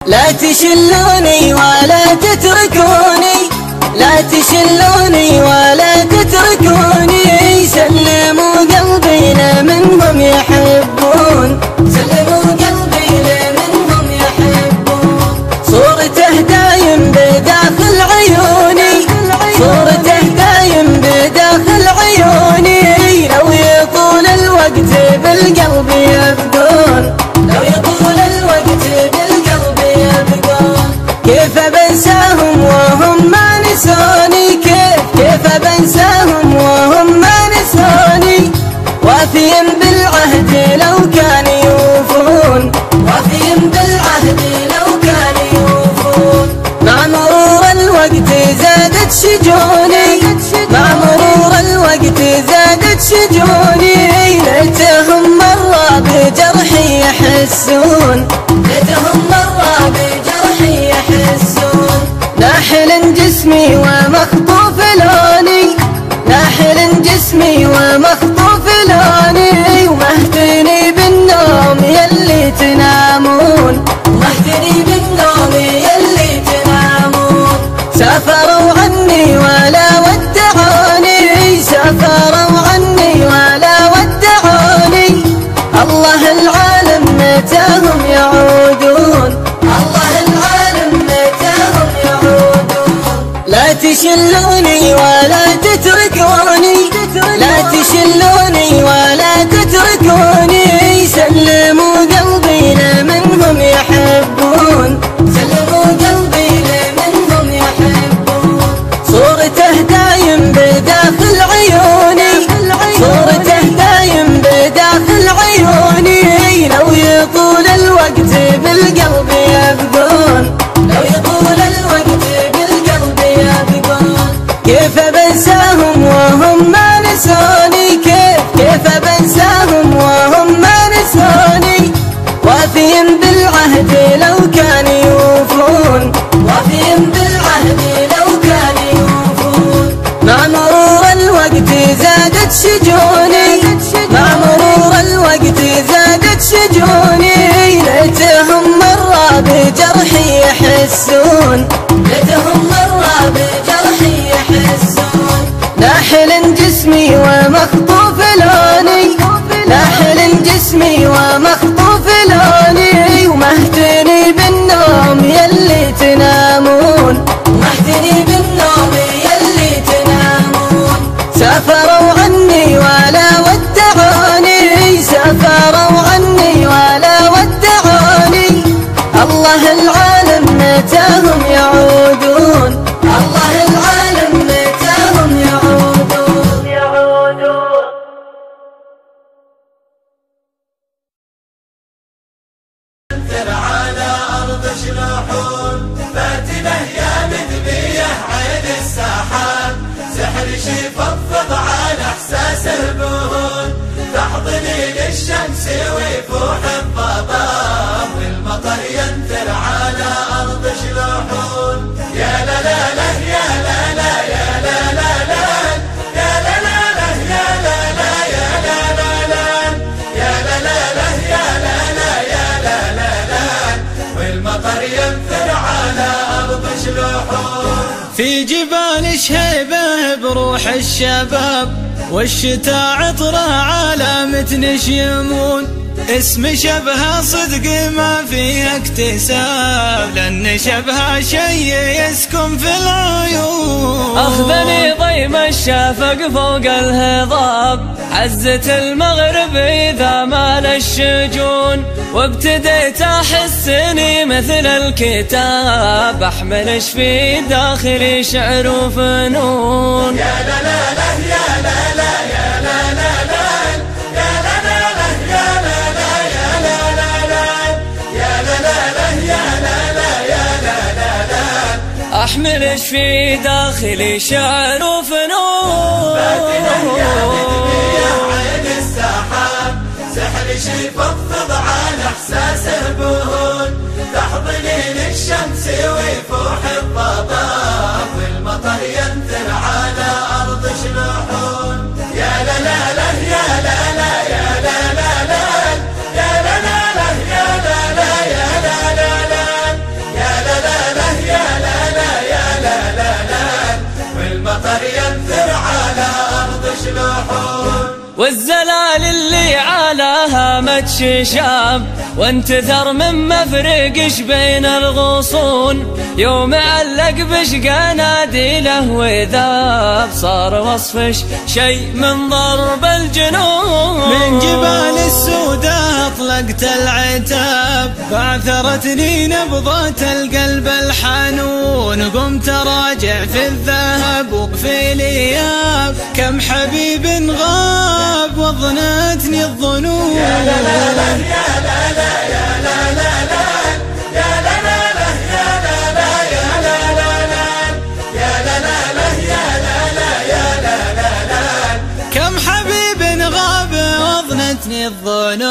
لا تشلوني ولا تتركوني، لا تشلوني ولا تتركوني. سلموا قلبي لمنهم يحبون، سلموا قلبي لمنهم يحبون. صورته دايم بداخل عيوني، صورته دايم بداخل عيوني. لو يطول الوقت بالقلب يبقون، لو يطول الوقت بالقلب يبقون. كيف بنساهم وهم ما نسوني، كيف بنساهم وهم ما نسوني. وافيا بالعهد لو كان يوفون، وافيا بالعهد لو كان يوفون. مع مرور الوقت زادت شجوني، مع مرور الوقت زادت شجوني. ليتهم مرة بجرحي يحسون، ليتهم مرة بجرحي يحسون. ناحل جسمي ومخطوف لوني، ناحل جسمي ومخطوف لوني. ومهتني بالنوم يلي تنامون، ومهتني بالنوم يلي تنامون. سافروا عني ولا ودعوني، سافروا عني ولا ودعوني. الله العالم متاهم يعودون، الله العالم متاهم يعودون. لا تشلوني ولا تتركوني، لا تشلوني ولا تتركوني. سلموا قلبي لمنهم يحبون، سلموا قلبي لمنهم يحبون. صورته دايم بداخل عيوني، صورته دايم بداخل عيوني. لو يطول الوقت بالقلب يبقون، لو يطول الوقت بالقلب يبقون. كيف بنساهم وهم ما نسوني، كيف بنساهم وهم ما نسوني. وافيا بالعهد لو كان يوفون، وافيا بالعهد لو كان يوفون. مع مرور الوقت زادت شجوني، مع مرور الوقت زادت شجوني. ليتهم مرة بجرحي يحسون، ليتهم مرة بجرحي يحسون. ناحل جسمي ومخطوف لوني، ناحل جسمي ومخطوف لوني. ومهتني بالنوم يلي تنامون، ومهتني بالنوم يلي تنامون. سافروا عني ولا ودعوني، سافروا عني ولا ودعوني. الله العالم متاهم يعودون، الله العالم متاهم يعودون، يعودون. على أرض شلوحون فاتنه يا مذبيه عين الساحات. سحر يفضفض على احساس البهون. تحضني للشمس ويفوح الضباب. والمطر ينثر على أرض شلوحون. يا لا لا لا يا لا لا يا لا لا لا يا لا لا لا يا لا لا يا لا لا لا يا لا لا لا يا لا لا يا لا لا لا. والمطر ينثر على أرض شلوحون. في جبال شهيبة بروح الشباب. والشتاء عطره على متن شيمون. اسم شبهه صدق ما فيه اكتساب. لأن شبهه شي يسكن في العيون. أخذني ضيم الشفق فوق الهضاب. عزة المغرب إذا مال الشجون. وابتديت أحسني مثل الكتاب. أحمل في داخلي شعر وفنون. يا لا لا لا يا لا لا يا لا لا لا يا لا لا لا يا لا لا يا لا لا لا يا لا لا لا يا لا لا يا لا لا لا. أحمل في داخلي شعر وفنون. فاتنه يا مذبيه عين الساحات. سحر يفضفض على احساس البهون. تحضني للشمس ويفوح الضباب. والمطر ينثر على أرض شلوحون. يا لا لا لا يا لا لا يا لا لا لا يا لا لا لا يا لا لا يا لا لا لا والزلال اللي علاها متششاب، وانتثر من مفرقش بين الغصون، يوم علق بشقى ناديله وذاب، صار وصفش شي من ضرب الجنون. من جبال السوداء اطلقت العتاب، بعثرتني نبضة القلب الحنون، قمت راجع في الذهب وفي الإياب، كم حبيب غاب وظنتني الظنون. يا لا لا لا يا لا لا يا لا لا لا يا لا لا لا يا لا لا يا لا لا لا يا لا لا لا يا لا لا يا لا لا لا كم حبيب غاب وظنتني الظنون.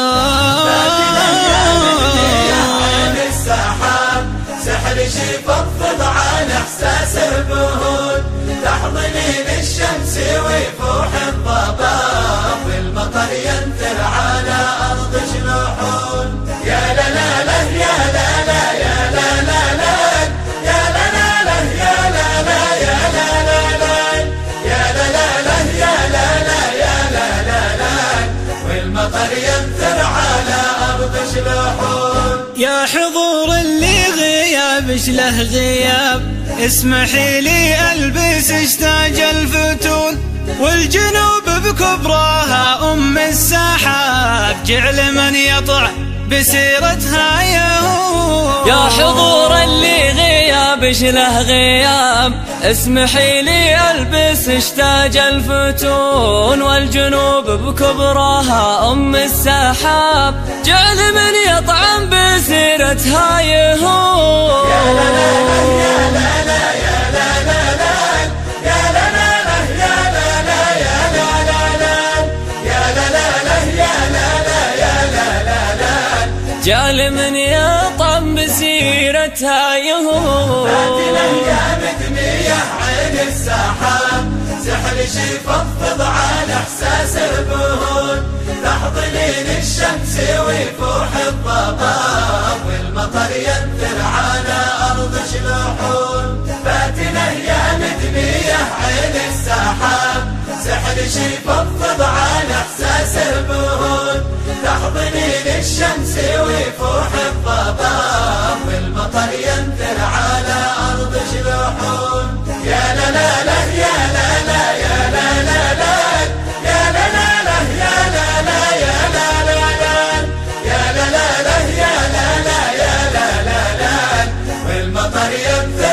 السحاب سحر شي فضفض عن احساس البهون، تحضنين الشمس ويفوح الضباب، والمطر ينثر على ارض جنوحون. يا لا لا لا يا لا لا يا لا لا لا يا لا لا لا يا لا لا يا لا لا لا يا لا لا لا يا لا لا يا لا لا لا والمطر ينثر على ارض جنوحون. يا حضور اللي غيابش له غياب، اسمحي لي البس اشتاج الفتون، والجنوب بكبراها ام السحاب، جعل من يطع بسيرتها يهون. يا حضور اللي غيابش له غياب، اسمحي لي البس اشتاج الفتون، والجنوب بكبراها ام السحاب، جعل من يطعم بسيرتها يهون. يا لا لا لا يا لا لا يا لا لا لا يا لا لا لا يا لا لا يا لا لا لا يا لا لا لا يا لا لا يا لا لا لا جعل من يطعم بسيرتها يهون. فاتنا يا مدمية عين السحاب، سحر شي فضفض عن احساس البهون، تحضنين الشمس ويفوح الضباب، والمطر ينثر على ارض جنوحون. فاتنا يا مدمية عين السحاب، سحر شي فضفض عن احساس البهون، تحضنين الشمس ويفوح الضباب، والمطر ينثر على ارض جنوحون. يا لا لا لا يا لا لا يا لا لا لا يا لا لا لا يا لا لا يا لا لا لا يا لا لا لا يا لا لا يا لا لا لا والمطر ينثر